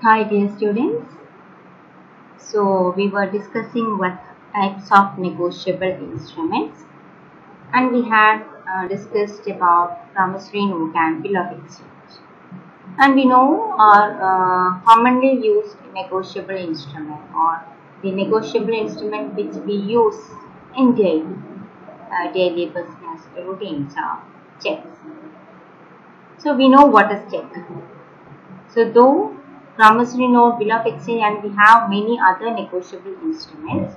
Hi dear students. So we were discussing what types of negotiable instruments, and we had discussed about promissory note and bill of exchange. And we know our commonly used negotiable instrument, or the negotiable instrument which we use in daily business routines are checks. So we know what is check. So though promissory note, bill of exchange, and we have many other negotiable instruments,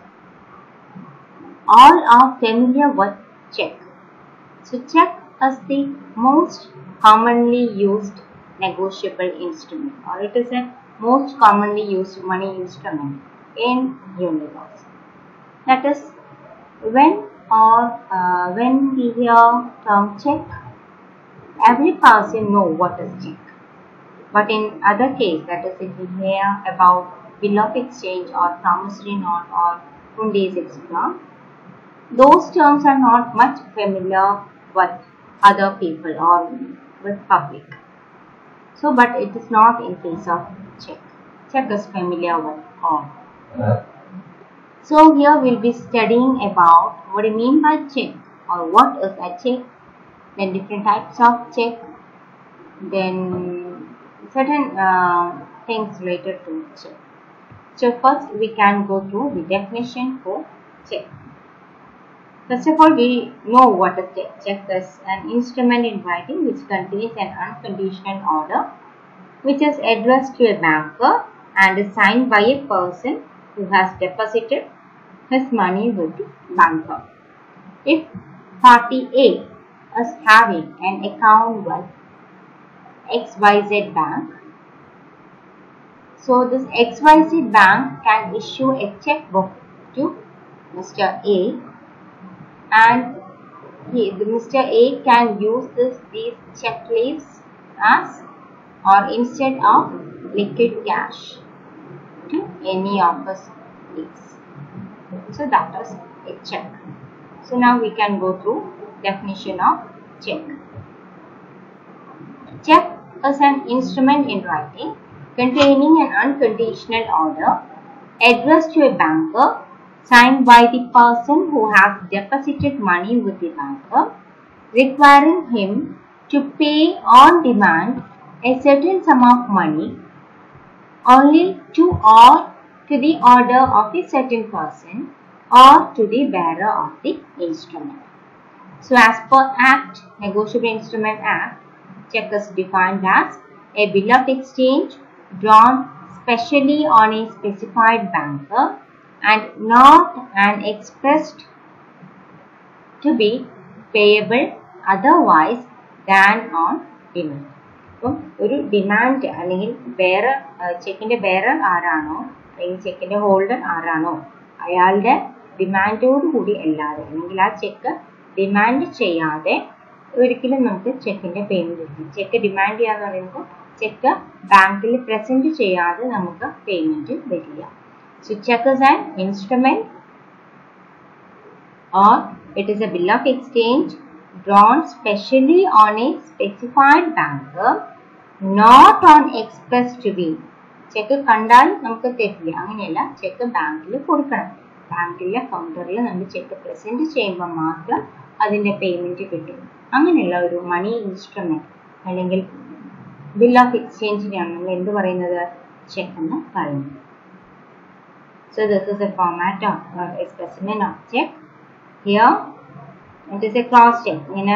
all are familiar with check. So check is the most commonly used negotiable instrument, or it is a most commonly used money instrument in universe. That is, when we hear term check, every person know what is check. But in other case, that is, if we hear about bill of exchange or promissory note or hundis, etc., those terms are not much familiar with other people or with public. So, but it is not in case of check. Check is familiar with all. So, here we will be studying about what I mean by check, or what is a check, then different types of check, then certain things related to check. So first we can go through the definition for check. First of all, we know what is check. Check is an instrument in writing which contains an unconditional order which is addressed to a banker and is signed by a person who has deposited his money with the banker. If party A is having an account with XYZ bank, so this XYZ bank can issue a checkbook to Mr. A, and Mr. A can use these check leaves as or instead of liquid cash to any of his leaves. So that is a check. So now we can go through definition of check. Check is an instrument in writing containing an unconditional order addressed to a banker, signed by the person who has deposited money with the banker, requiring him to pay on demand a certain sum of money only to or to the order of a certain person or to the bearer of the instrument. So as per Act, Negotiable Instrument Act, check is defined as a bill of exchange drawn specially on a specified banker and not an expressed to be payable otherwise than on demand. So, ഒരു demand അല്ലെങ്കിൽ ചെക്കിൻ്റെ bearer ആരാണോ അല്ലെങ്കിൽ ചെക്കിൻ്റെ holder ആരാണോ അയാളുടെ ഡിമാൻഡോട് കൂടി അല്ലാതെ അല്ലെങ്കിൽ ആ ചെക്ക് ഡിമാൻഡ് ചെയ്യാതെ ഒരിക്കലും നമുക്ക് ചെക്കിൻ്റെ പേയ്മെൻറ്റ് കിട്ടും. ചെക്ക് ഡിമാൻഡ് ചെയ്യാന്ന് പറയുമ്പോൾ ചെക്ക് ബാങ്കിൽ പ്രസൻറ്റ് ചെയ്യാതെ നമുക്ക് പേയ്മെൻറ്റ് വരില്ല. So check is an instrument or it is a bill of exchange drawn specially on a specified banker, not on express to be. Check കണ്ടാൽ നമുക്ക് തരില്ല, അങ്ങനെയല്ല, ചെക്ക് ബാങ്കിൽ കൊടുക്കണം. ബാങ്കിലെ കൗണ്ടറിൽ നമ്മൾ ചെക്ക് പ്രസൻറ്റ് ചെയ്യുമ്പോൾ മാത്രം അതിൻ്റെ പേയ്മെൻറ്റ് കിട്ടും. അങ്ങനെയുള്ള ഒരു മണി ഇൻസ്ട്രുമെൻറ്റ് അല്ലെങ്കിൽ ബിൽ ഓഫ് എക്സ്ചേഞ്ചിനെയാണ് നമ്മൾ എന്ത് പറയുന്നത്, ചെക്ക് എന്ന് പറയുന്നത്. So this is a format of a specimen of check. Here it is a cross check. ഇങ്ങനെ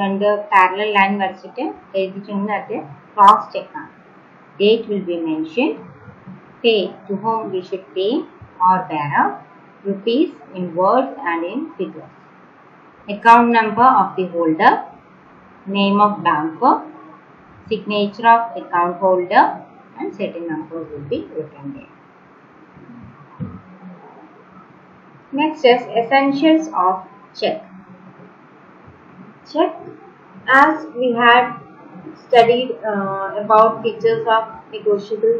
രണ്ട് parallel line വരച്ചിട്ട് എഴുതിയിട്ടുണ്ട്, അത് cross check ആണ്. Date will be mentioned. Pay, to whom we should pay or bearer, rupees in words and in figures. Account number of the holder, name of banker, signature of account holder, and certain numbers will be written there. Next is essentials of check. Check, as we had studied about features of negotiable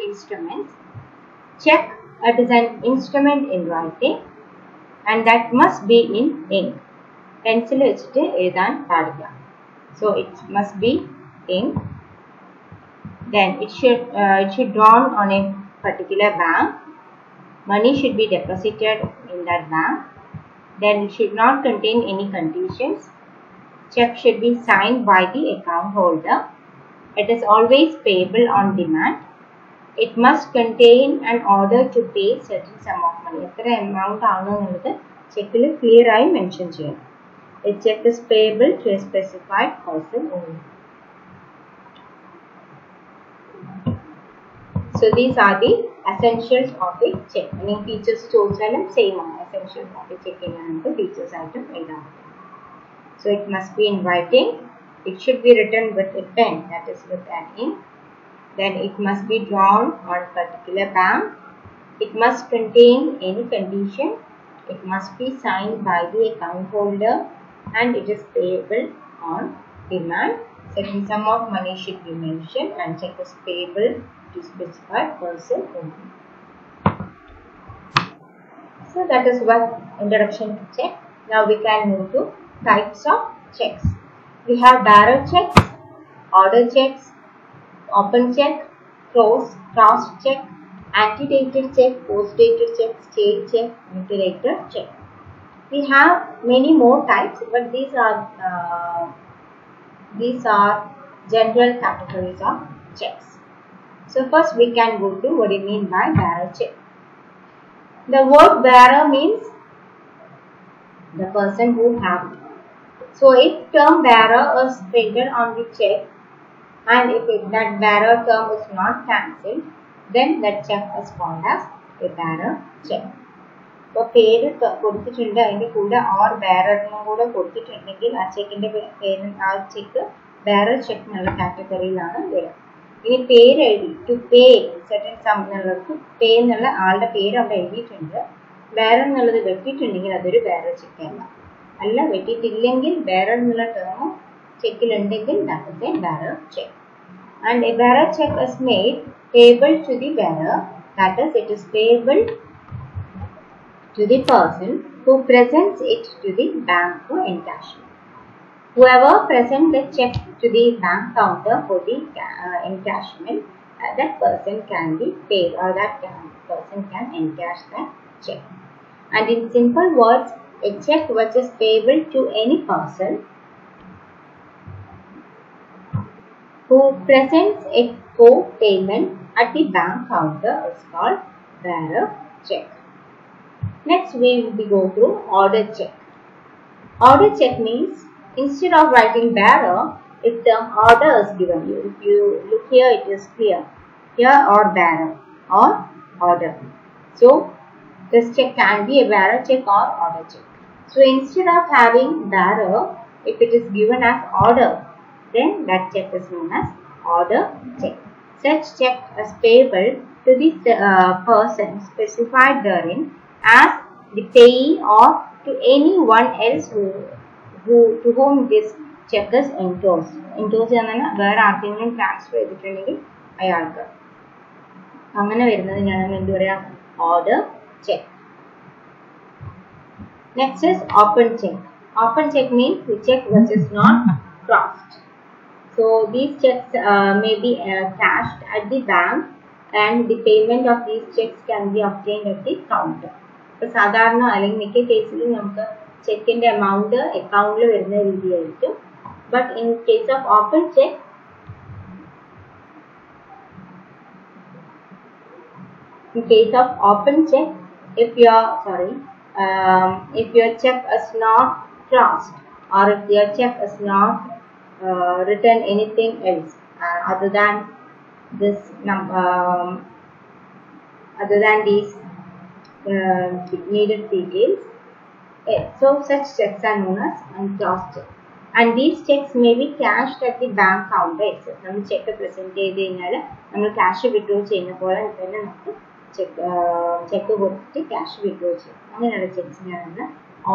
instruments. Check, it is an instrument in writing and that must be in ink. Pencil വെച്ചിട്ട് എഴുതാൻ പാടില്ല. So it must be in. Then it should drawn on a particular bank. Money should be deposited in that bank. Then it should not contain any conditions. Check should be signed by the account holder. It is always payable on demand. It must contain an order to pay certain sum of money. എത്ര amount ആണെന്നുള്ളത് ചെക്കിൽ clear ആയി mention ചെയ്യണം. A check is payable to a specified person only. So these are the essentials of a check. I mean features ചോദിച്ചാലും same ആണ്. Essentials of a check നമുക്ക് features ആയിട്ട് എഴുതാം. So it must be in writing. It should be written with a pen, that is with an ink. Then it must be drawn on a particular bank. It must contain any condition. It must be signed by the account holder, and it is payable on demand. Certain sum of money should be mentioned, and check is payable to specified person only. So that is what introduction to check. Now we can move to types of checks. We have bearer checks, order checks, open check, cross check, antedated check, post-dated check, stale check, mutilated check. We have many more types, but these are general categories of checks. So first we can go to what do you mean by bearer check. The word bearer means the person who have it. So if term bearer is stated on the check, and if that bearer term is not cancelled, then that check is called as a bearer check. So പേര് കൊടുത്തിട്ടുണ്ട്, അതിന്റെ കൂടെ or ബെയററിനും കൂടെ കൊടുത്തിട്ടുണ്ടെങ്കിൽ ആ ചെക്കിന്റെ പേര് ആ check bearer check എന്നുള്ള കാറ്റഗറിയിലാണ് വരിക. ഇനി പേര് എഴുതി ടു പേ സെർട്ടൻ സം എന്നുള്ളത് പേ എന്നുള്ള ആളുടെ പേര് അവിടെ എഴുതിയിട്ടുണ്ട്, ബെയറർ എന്നുള്ളത് വെട്ടിയിട്ടുണ്ടെങ്കിൽ അതൊരു ബെയറർ ചെക്ക് അല്ല വെട്ടിയിട്ടില്ലെങ്കിൽ ബെയറർ എന്നുള്ള term ചെക്കിലുണ്ടെങ്കിൽ that is a bearer check. And a bearer check is made payable to the bearer, that is it is payable to the person who presents it to the bank for encashment. Whoever presents the check to the bank counter for the encashment, that person can be paid, or that person can encash that check. And in simple words, a check which is payable to any person who presents it for payment at the bank counter is called bearer check. Next we will go through order check. Order check means instead of writing bearer, if the order is given you, if you look here it is clear, here or bearer or order. So this check can be a bearer check or order check. So instead of having bearer, if it is given as order, then that check is known as order check. Such check is payable to the person specified therein as the payee or to anyone else to whom this check is endorsed. Endorsed enna വേറെ ആർക്കെങ്കിലും transfer ചെയ്തിട്ടുണ്ടെങ്കിൽ അയാൾക്ക് അങ്ങനെ വരുന്നതിനാണ് എന്ത് പറയാ order check. Next is open check. Open check means the check which is not crossed. So these checks may be cashed at the bank, and the payment of these checks can be obtained at the counter. ഇപ്പോൾ സാധാരണ അല്ലെങ്കിൽ മിക്ക കേസിലും നമുക്ക് ചെക്കിന്റെ amount അക്കൗണ്ടിൽ വരുന്ന രീതിയായിരിക്കും. But in case of open check, if your check is not crossed, or if your check is not written anything else other than this these needed details, so such checks are known as uncrossed checks. And these checks may be cashed at the bank counter itself. നമ്മൾ check present ചെയ്ത് കഴിഞ്ഞാൽ നമ്മൾ cash withdraw ചെയ്യുന്ന പോലെ തന്നെ നമുക്ക് check കൊടുത്തിട്ട് cash withdraw ചെയ്യും. അങ്ങനെയുള്ള ചെക്സിനാണ്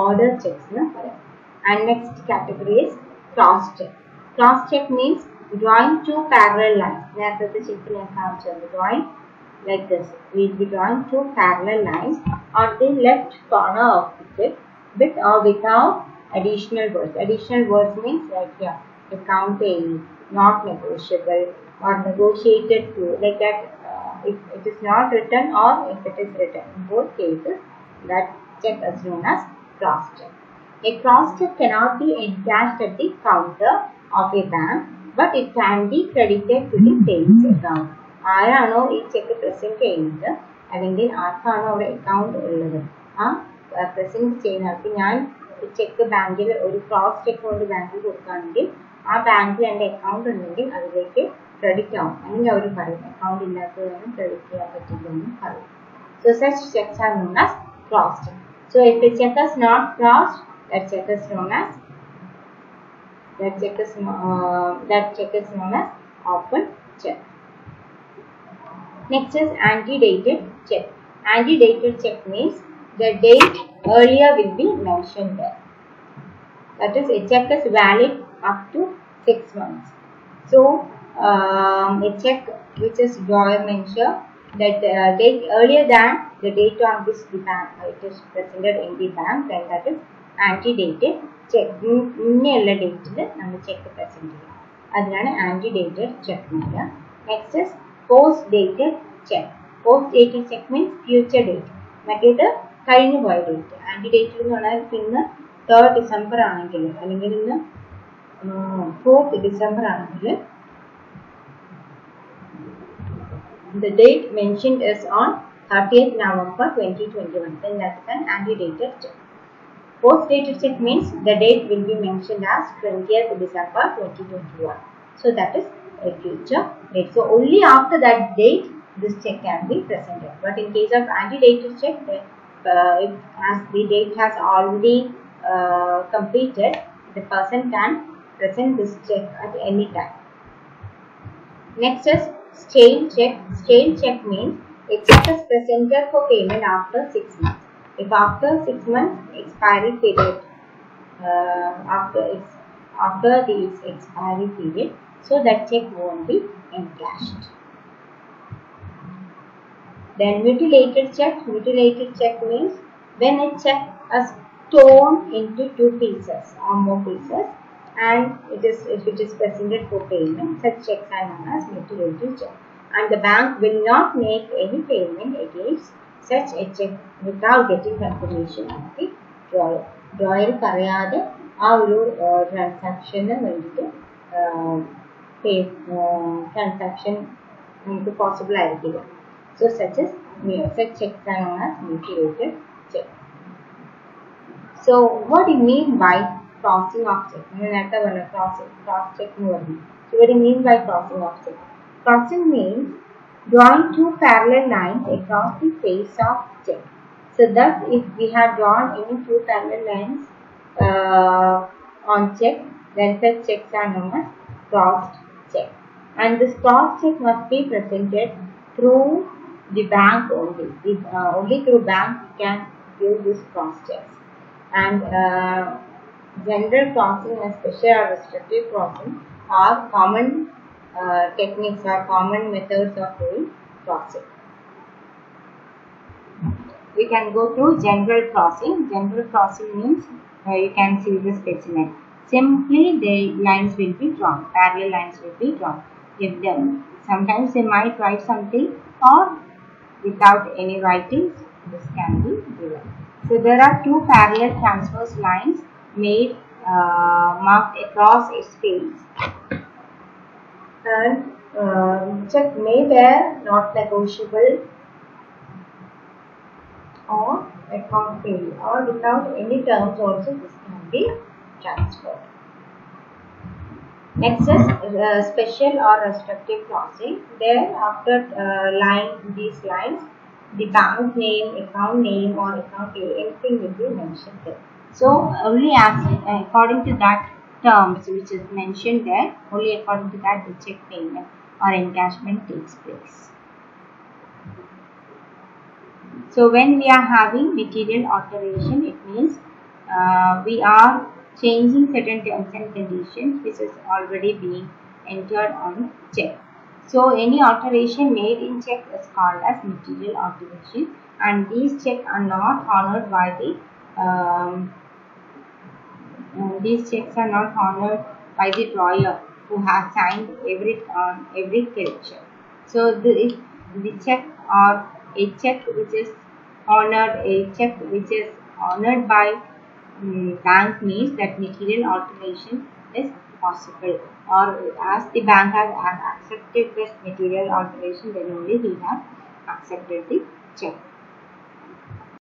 ഓർഡർ ചെക്സ് എന്ന് പറയാം. And next category is cross check. Cross check means drawing two parallel lines. നേരത്തെ ചെക്കിൽ ഞാൻ കാണിച്ചത് drawing like this. We will be drawing two parallel lines on the left corner of the check with or without additional words. Additional words means like here, account payee, not negotiable, or negotiated to, like that. If it is not written or if it is written, in both cases, that check is known as cross check. A cross check cannot be encashed at the counter of a bank, but it can be credited to the sales account. ആരാണോ ഈ check present ചെയ്യുന്നത് അല്ലെങ്കിൽ ആർക്കാണോ അവിടെ account ഉള്ളത് ആ present ചെയ്യുന്ന ആൾക്ക് ഞാൻ ചെക്ക് ബാങ്കിൽ ഒരു ക്രോസ് ചെക്ക് കൊണ്ട് ബാങ്കിൽ കൊടുക്കുകയാണെങ്കിൽ ആ ബാങ്കിൽ എൻ്റെ അക്കൗണ്ട് ഉണ്ടെങ്കിൽ അതിലേക്ക് ക്രെഡിറ്റ് ആവും അല്ലെങ്കിൽ അവർ പറയും അക്കൗണ്ട് ഇല്ലാത്തതൊന്നും ക്രെഡിറ്റ് ചെയ്യാൻ പറ്റില്ലെന്ന് പറയും. So such checks are known as cross check. So if the check is not crossed, that check is known as open check. Next is antedated check. Antedated check means the date earlier will be mentioned there. That is, a check is valid up to 6 months. So a check which is drawer mentioned that date earlier than the date on which the bank it is presented in the bank, then that is antedated check. മുന്നേയുള്ള ഡേറ്റിൽ നമ്മൾ check present ചെയ്യാം, അതിനാണ് antedated check. Next is post dated check. Post dated check means future date. മറ്റേത് കഴിഞ്ഞു പോയ date. antedated എന്ന് പറഞ്ഞാൽ ഇന്ന് 3rd December ആണെങ്കിൽ അല്ലെങ്കിൽ ഇന്ന് 4th December ആണെങ്കിൽ the date mentioned is on 30th November 2021. Then that is an antedated check. Post dated check means the date will be mentioned as 20th December 2021. So that is a future date. So only after that date this check can be presented. But in case of antedated check, if as the date has already completed, the person can present this check at any time. Next is stale check. Stale check means a check is presented for payment after 6 months. If after 6 months expiry period, after the expiry period, so that check won't be encashed. Then mutilated check. Mutilated check means when a check is torn into 2 pieces or more pieces, and if it is presented for payment, such checks are known as mutilated check. And the bank will not make any payment against such a check without getting confirmation of the drawer. Drawer പറയാതെ ആ ഒരു ട്രാൻസാക്ഷന് വേണ്ടിയിട്ട് transaction നമുക്ക് possible ആയിരിക്കില്ല. So such checks are known as mutilated check. So what do you mean by crossing of check? നേരത്തെ പറഞ്ഞ cross check എന്ന് പറഞ്ഞു. So what do you mean by crossing of check? Crossing means drawing 2 parallel lines across the face of check. So thus, if we have drawn any 2 parallel lines on check, then such checks are known as crossed check. And this cross check must be presented through the bank only. Only through bank can give this cross checks. And general crossing and special or restrictive crossing are common techniques or common methods of doing crossing. We can go through general crossing. General crossing means you can see the specimen. Simply the lines will be drawn, parallel lines will be drawn. If them, sometimes they might write something, or without any writings, this can be given. So there are 2 parallel transverse lines made marked across its face, and check may bear not negotiable or account payee, or without any terms also this can be transferred. Next is special or restrictive crossing. There after these lines, the bank name, account name or account payee, anything will be mentioned there. So only according to that terms which is mentioned there, only according to that the check payment or encashment takes place. So when we are having material alteration, it means we are changing certain terms and conditions which is already being entered on check. So any alteration made in check is called as material alteration, and these checks are not honored by the these checks are not honored by the drawer who has signed every correction. So the check or a check which is honored by bank means that material alteration is possible, or as the bank has accepted this material alteration, then only he has accepted the check.